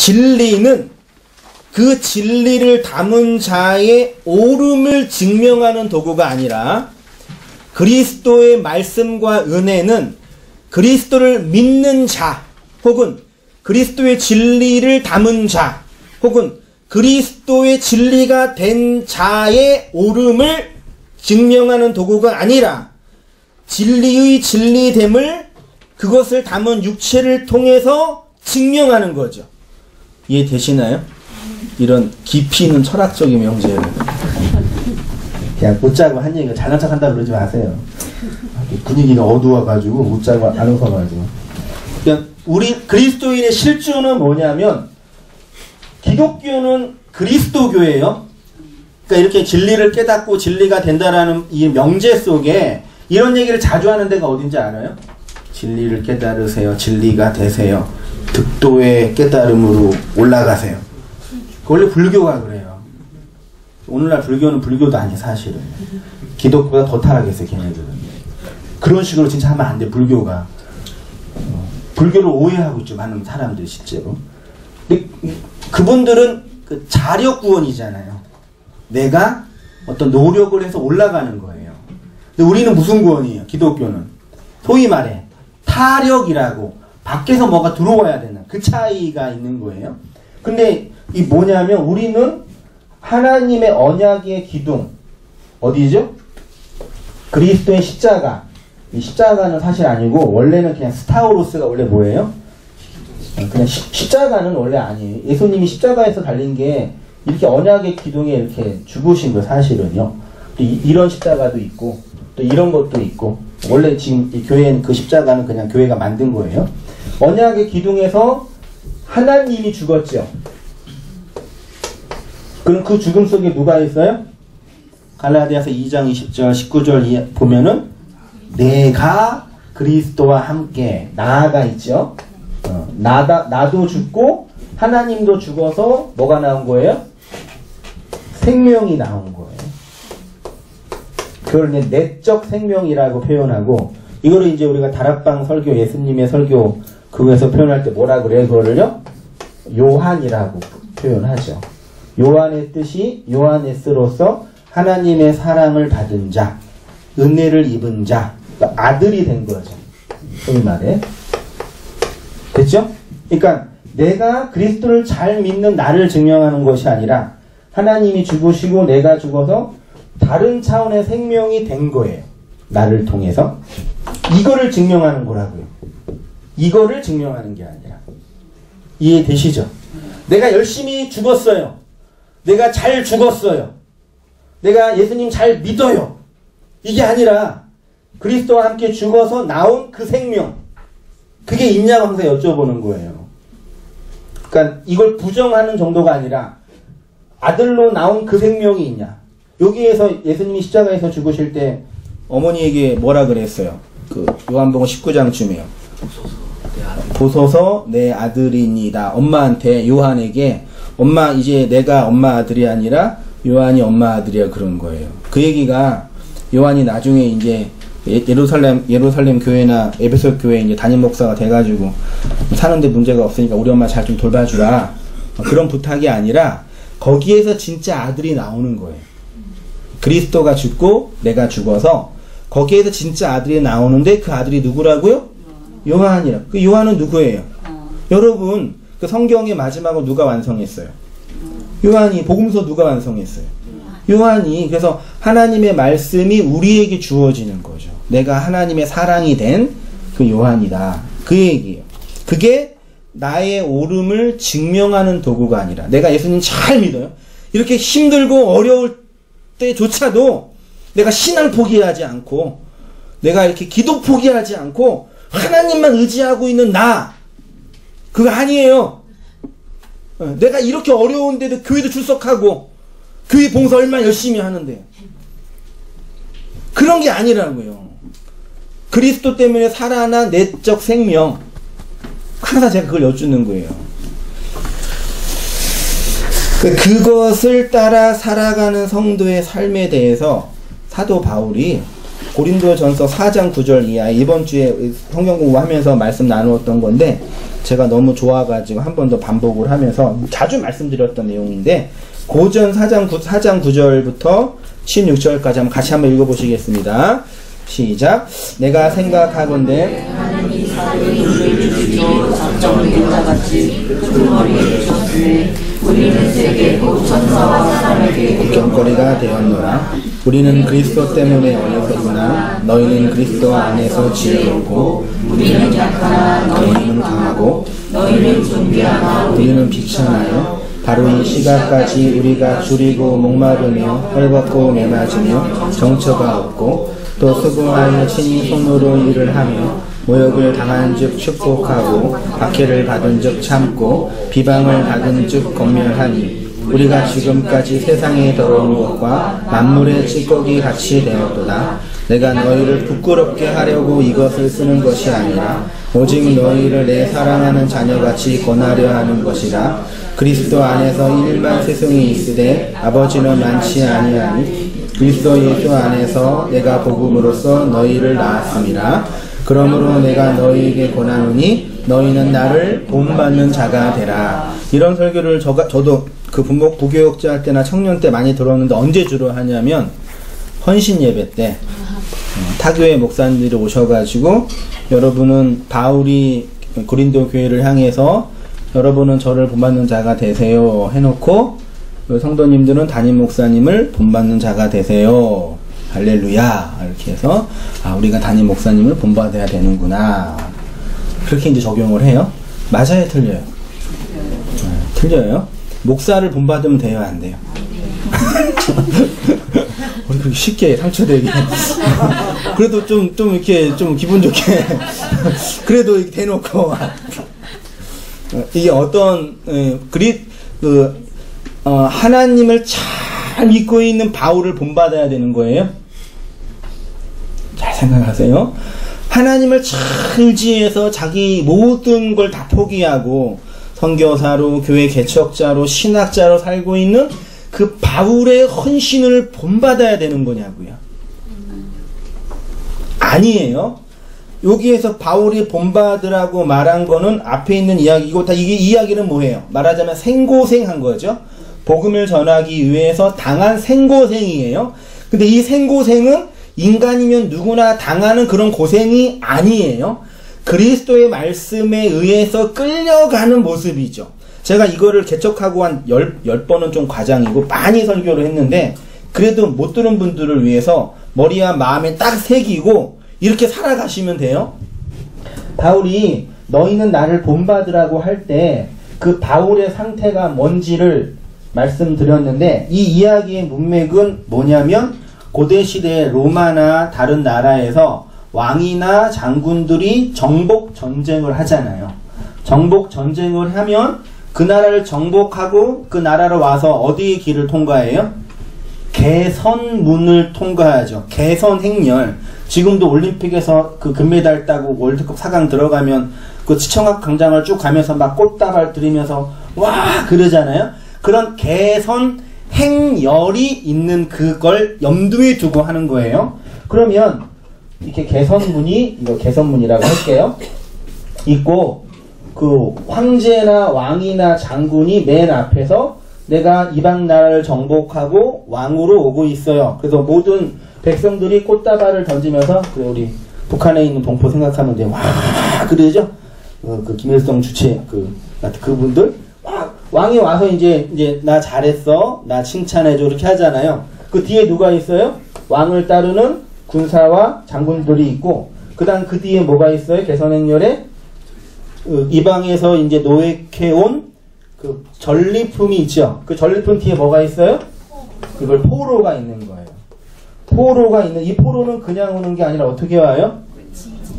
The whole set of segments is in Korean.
진리는 그 진리를 담은 자의 옳음을 증명하는 도구가 아니라 그리스도의 말씀과 은혜는 그리스도를 믿는 자 혹은 그리스도의 진리를 담은 자 혹은 그리스도의 진리가 된 자의 옳음을 증명하는 도구가 아니라 진리의 진리됨을 그것을 담은 육체를 통해서 증명하는 거죠. 이해되시나요? 이런 깊이 있는 철학적인 명제를 그냥 웃자고 한 얘기가 잘난 척 한다고 그러지 마세요. 분위기가 어두워가지고 웃자고 안 웃어가지고. 그냥 우리 그리스도인의 실존은 뭐냐면 기독교는 그리스도교예요. 그러니까 이렇게 진리를 깨닫고 진리가 된다라는 이 명제 속에 이런 얘기를 자주 하는 데가 어딘지 알아요? 진리를 깨달으세요. 진리가 되세요. 득도의 깨달음으로 올라가세요. 원래 불교가 그래요. 오늘날 불교는 불교도 아니에요, 사실은. 기독교보다 더 타락했어요, 걔네들은. 그런 식으로 진짜 하면 안 돼, 불교가. 불교를 오해하고 있죠, 많은 사람들이 실제로. 근데 그분들은 그 자력 구원이잖아요. 내가 어떤 노력을 해서 올라가는 거예요. 근데 우리는 무슨 구원이에요, 기독교는? 소위 말해, 타력이라고. 밖에서 뭐가 들어와야 되나. 그 차이가 있는 거예요. 근데 이 뭐냐면 우리는 하나님의 언약의 기둥. 어디죠? 그리스도의 십자가. 이 십자가는 사실 아니고 원래는 그냥 스타우로스가 원래 뭐예요? 그냥 십자가는 원래 아니에요. 예수님이 십자가에서 달린 게 이렇게 언약의 기둥에 이렇게 죽으신 거예요, 사실은요. 또 이런 십자가도 있고 또 이런 것도 있고 원래 지금 이 교회는 그 십자가는 그냥 교회가 만든 거예요. 언약의 기둥에서 하나님이 죽었죠. 그럼 그 죽음 속에 누가 있어요? 갈라디아서 2장 20절 19절 보면은 내가 그리스도와 함께 나아가 있죠. 나도 죽고 하나님도 죽어서 뭐가 나온 거예요? 생명이 나온 거예요. 그걸 내적 생명이라고 표현하고 이거를 이제 우리가 다락방 설교 예수님의 설교 그거에서 표현할 때 뭐라 그래요? 그거를요? 요한이라고 표현하죠. 요한의 뜻이 요하네스로서 하나님의 사랑을 받은 자, 은혜를 입은 자, 그러니까 아들이 된 거죠. 소위 말해. 됐죠? 그러니까 내가 그리스도를 잘 믿는 나를 증명하는 것이 아니라 하나님이 죽으시고 내가 죽어서 다른 차원의 생명이 된 거예요. 나를 통해서. 이거를 증명하는 거라고요. 이거를 증명하는 게 아니라. 이해되시죠? 내가 열심히 죽었어요. 내가 잘 죽었어요. 내가 예수님 잘 믿어요. 이게 아니라 그리스도와 함께 죽어서 나온 그 생명. 그게 있냐고 항상 여쭤보는 거예요. 그러니까 이걸 부정하는 정도가 아니라 아들로 나온 그 생명이 있냐. 여기에서 예수님이 십자가에서 죽으실 때 어머니에게 뭐라 그랬어요? 그 요한복음 19장쯤에요. 보소서 내 아들이니다. 엄마한테 요한에게 엄마 이제 내가 엄마 아들이 아니라 요한이 엄마 아들이야 그런 거예요. 그 얘기가 요한이 나중에 이제 예루살렘 교회나 에베소 교회 이제 담임 목사가 돼가지고 사는데 문제가 없으니까 우리 엄마 잘 좀 돌봐주라 그런 부탁이 아니라 거기에서 진짜 아들이 나오는 거예요. 그리스도가 죽고 내가 죽어서 거기에서 진짜 아들이 나오는데 그 아들이 누구라고요? 요한이라. 그 요한은 누구예요? 여러분 그 성경의 마지막으로 누가 완성했어요? 요한이. 복음서 누가 완성했어요? 요한이. 그래서 하나님의 말씀이 우리에게 주어지는 거죠. 내가 하나님의 사랑이 된 그 요한이다. 그 얘기예요. 그게 나의 옳음을 증명하는 도구가 아니라 내가 예수님 잘 믿어요. 이렇게 힘들고 어려울 때조차도 내가 신앙 포기하지 않고 내가 이렇게 기도 포기하지 않고 하나님만 의지하고 있는 나 그거 아니에요. 내가 이렇게 어려운데도 교회도 출석하고 교회 봉사 얼마나 열심히 하는데 그런 게 아니라고요. 그리스도 때문에 살아난 내적 생명 항상 제가 그걸 여쭙는 거예요. 그것을 따라 살아가는 성도의 삶에 대해서 사도 바울이 고린도전서 4장 9절 이하에 이번 주에 성경 공부하면서 말씀 나누었던 건데 제가 너무 좋아가지고 한 번 더 반복을 하면서 자주 말씀드렸던 내용인데 고전 4장 9절부터 16절까지 한번 같이 한번 읽어보시겠습니다. 시작. 내가 생각하건대 하나님이 사람이 우리를 주시고 작정을 겠다같이 끄트머리에 주셨으니 우리는 세계고 천사와 사람에게 걱정거리가 되었노라. 우리는 그리스도 때문에 어려서구나. 너희는 그리스도 안에서 지혜롭고 우리는 약하나 너희는 강하고 너희는 존귀하나 우리는 비천하여 바로 이 시각까지 우리가 줄이고 목마르며 헐벗고 매맞으며 정처가 없고 또 수고하여 친히 손으로 일을 하며 모욕을 당한 즉 축복하고 박해를 받은 즉 참고 비방을 받은 즉 권면하니 우리가 지금까지 세상의 더러운 것과 만물의 찌꺼기 같이 되었도다. 내가 너희를 부끄럽게 하려고 이것을 쓰는 것이 아니라 오직 너희를 내 사랑하는 자녀같이 권하려 하는 것이라. 그리스도 안에서 일만 스승이 있으되 아버지는 많지 아니하니 그리스도 예수 안에서 내가 복음으로써 너희를 낳았습니다. 그러므로 내가 너희에게 권하노니 너희는 나를 본받는 자가 되라. 이런 설교를 저도 그 부교육자 할 때나 청년 때 많이 들었는데 언제 주로 하냐면 헌신 예배 때 타교회 목사님들이 오셔가지고 여러분은 바울이 고린도 교회를 향해서 여러분은 저를 본받는 자가 되세요 해놓고 성도님들은 담임 목사님을 본받는 자가 되세요. 할렐루야. 이렇게 해서 우리가 담임 목사님을 본받아야 되는구나. 그렇게 이제 적용을 해요. 맞아요, 틀려요? 틀려요. 목사를 본받으면 돼요, 안 돼요? 우리 그렇게 쉽게 상처되게. 그래도 좀 이렇게 좀 기분 좋게. 그래도 이렇게 대놓고. 이게 어떤 하나님을 잘 믿고 있는 바울을 본받아야 되는 거예요. 잘 생각하세요. 하나님을 잘 의지해서 자기 모든 걸 다 포기하고 선교사로 교회 개척자로 신학자로 살고 있는 그 바울의 헌신을 본받아야 되는 거냐고요. 아니에요. 여기에서 바울이 본받으라고 말한 거는 앞에 있는 이야기, 이게 이야기는 뭐예요? 말하자면 생고생한 거죠. 복음을 전하기 위해서 당한 생고생이에요. 근데 이 생고생은 인간이면 누구나 당하는 그런 고생이 아니에요. 그리스도의 말씀에 의해서 끌려가는 모습이죠. 제가 이거를 개척하고 한 10번은 좀 과장이고 많이 설교를 했는데 그래도 못 들은 분들을 위해서 머리와 마음에 딱 새기고 이렇게 살아가시면 돼요. 바울이 너희는 나를 본받으라고 할 때 그 바울의 상태가 뭔지를 말씀드렸는데 이 이야기의 문맥은 뭐냐면 고대시대 로마나 다른 나라에서 왕이나 장군들이 정복 전쟁을 하잖아요. 정복 전쟁을 하면 그 나라를 정복하고 그 나라로 와서 어디의 길을 통과해요? 개선문을 통과하죠. 개선행렬. 지금도 올림픽에서 그 금메달 따고 월드컵 4강 들어가면 그 지청학 광장을 쭉 가면서 막 꽃다발 들이면서 와 그러잖아요. 그런 개선 행렬이 있는 그걸 염두에 두고 하는 거예요. 그러면 이렇게 개선문이, 이거 개선문이라고 할게요. 있고 그 황제나 왕이나 장군이 맨 앞에서 내가 이방 나라를 정복하고 왕으로 오고 있어요. 그래서 모든 백성들이 꽃다발을 던지면서 그래 우리 북한에 있는 동포 생각하면 돼. 와 그러죠. 그 김일성 주체 그분들 왕이 와서 이제 나 잘했어, 나 칭찬해줘 이렇게 하잖아요. 그 뒤에 누가 있어요? 왕을 따르는 군사와 장군들이 있고 그다음 그 뒤에 뭐가 있어요? 개선행렬에 이방에서 이제 노획해온 그 전리품이 있죠. 그 전리품 뒤에 뭐가 있어요? 그걸 포로가 있는 거예요. 포로가 있는, 이 포로는 그냥 오는 게 아니라 어떻게 와요?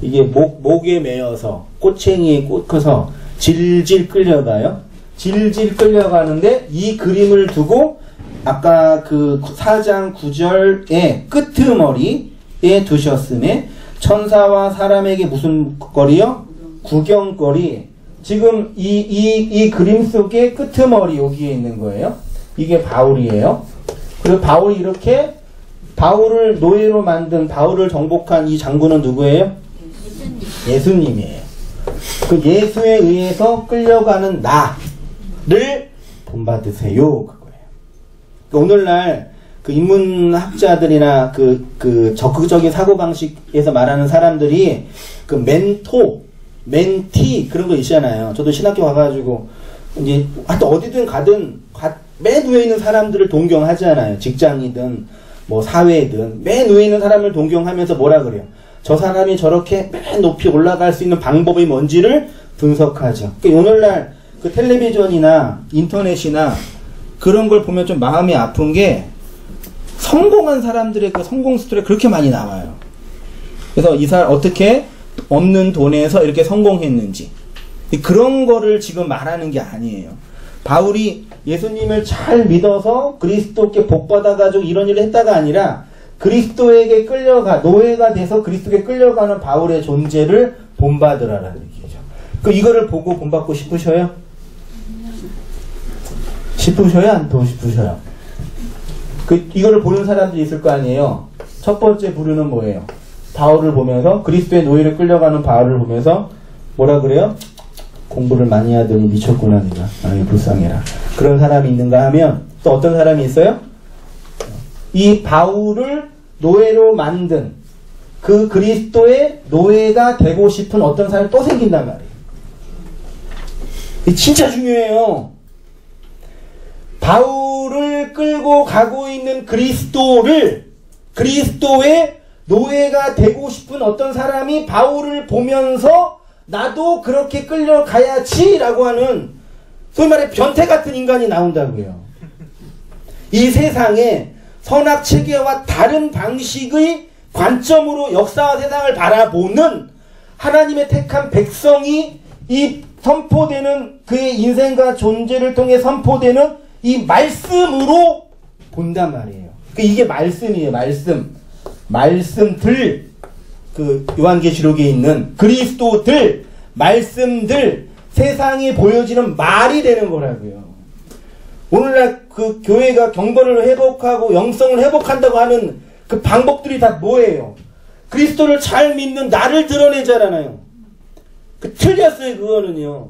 이게 목에 매여서 꽃챙이에 꽂혀서 질질 끌려가요. 질질 끌려가는데 이 그림을 두고 아까 그 4장 9절의 끄트머리에 두셨음에 천사와 사람에게 무슨 거리요? 구경거리. 지금 이 그림 속에 끄트머리 여기에 있는 거예요. 이게 바울이에요. 그리고 바울이 이렇게 바울을 노예로 만든 바울을 정복한 이 장군은 누구예요? 예수님이에요. 그 예수에 의해서 끌려가는 나를 본받으세요. 그거예요. 오늘날 그 인문학자들이나 그 적극적인 사고방식에서 말하는 사람들이 그 멘토, 멘티 그런 거 있잖아요. 저도 신학교 가가지고 이제 하여튼 어디든 가든 맨 위에 있는 사람들을 동경하잖아요. 직장이든 뭐 사회든 맨 위에 있는 사람을 동경하면서 뭐라 그래요? 저 사람이 저렇게 맨 높이 올라갈 수 있는 방법이 뭔지를 분석하죠. 그러니까 오늘날 그 텔레비전이나 인터넷이나 그런 걸 보면 좀 마음이 아픈 게 성공한 사람들의 그 성공 스토리가 그렇게 많이 나와요. 그래서 이 사람 어떻게 없는 돈에서 이렇게 성공했는지 그런 거를 지금 말하는 게 아니에요. 바울이 예수님을 잘 믿어서 그리스도께 복받아가지고 이런 일을 했다가 아니라 그리스도에게 끌려가 노예가 돼서 그리스도에게 끌려가는 바울의 존재를 본받으라라는 얘기죠. 그 이거를 보고 본받고 싶으셔요? 싶으셔요? 안 더 싶으셔요? 이거를 보는 사람들이 있을 거 아니에요. 첫 번째 부류는 뭐예요? 바울을 보면서 그리스도의 노예를 끌려가는 바울을 보면서 뭐라 그래요? 공부를 많이 하더니 미쳤구나 네가. 아이 불쌍해라. 그런 사람이 있는가 하면 또 어떤 사람이 있어요? 이 바울을 노예로 만든 그 그리스도의 노예가 되고 싶은 어떤 사람이 또 생긴단 말이에요. 이 진짜 중요해요. 바울을 끌고 가고 있는 그리스도의 노예가 되고 싶은 어떤 사람이 바울을 보면서 나도 그렇게 끌려가야지 라고 하는 소위 말해 변태 같은 인간이 나온다고요. 이 세상에 선악체계와 다른 방식의 관점으로 역사와 세상을 바라보는 하나님의 택한 백성이 이 선포되는 그의 인생과 존재를 통해 선포되는 이 말씀으로 본단 말이에요. 이게 말씀이에요. 말씀들 그 요한계시록에 있는 그리스도들 말씀들 세상에 보여지는 말이 되는 거라고요. 오늘날 그 교회가 경건을 회복하고 영성을 회복한다고 하는 그 방법들이 다 뭐예요? 그리스도를 잘 믿는 나를 드러내잖아요. 틀렸어요. 그거는요.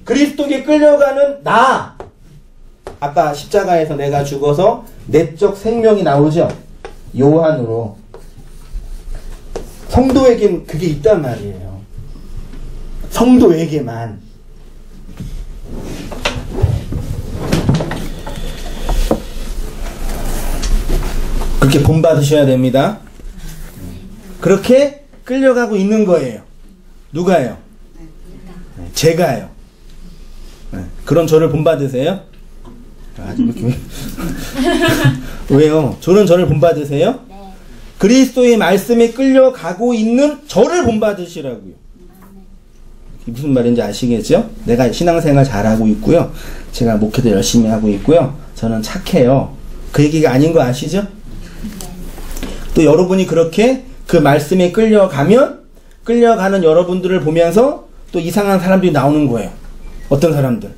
그리스도께 끌려가는 나. 아까 십자가에서 내가 죽어서 내적 생명이 나오죠. 요한으로. 성도에겐 그게 있단 말이에요. 성도에게만. 그렇게 본받으셔야 됩니다. 그렇게 끌려가고 있는 거예요. 누가요? 제가요. 그런 저를 본받으세요? 아주 이렇게 왜요? 저를 본받으세요? 네. 그리스도의 말씀에 끌려가고 있는 저를 본받으시라고요. 무슨 말인지 아시겠죠? 내가 신앙생활 잘하고 있고요. 제가 목회도 열심히 하고 있고요. 저는 착해요. 그 얘기가 아닌 거 아시죠? 또 여러분이 그렇게 그 말씀에 끌려가면 끌려가는 여러분들을 보면서 또 이상한 사람들이 나오는 거예요. 어떤 사람들?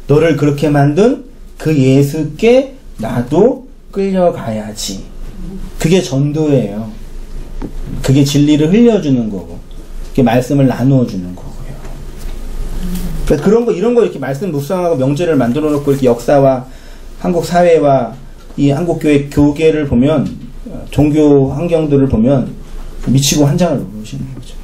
너를 그렇게 만든 그 예수께 나도 끌려가야지. 그게 전도예요. 그게 진리를 흘려주는 거고, 그게 말씀을 나누어주는 거고요. 그러니까 그런 거, 이런 거 이렇게 말씀 묵상하고 명제를 만들어 놓고 이렇게 역사와 한국 사회와 이 한국교회 교계를 보면, 종교 환경들을 보면 미치고 환장을 모르시는 거죠.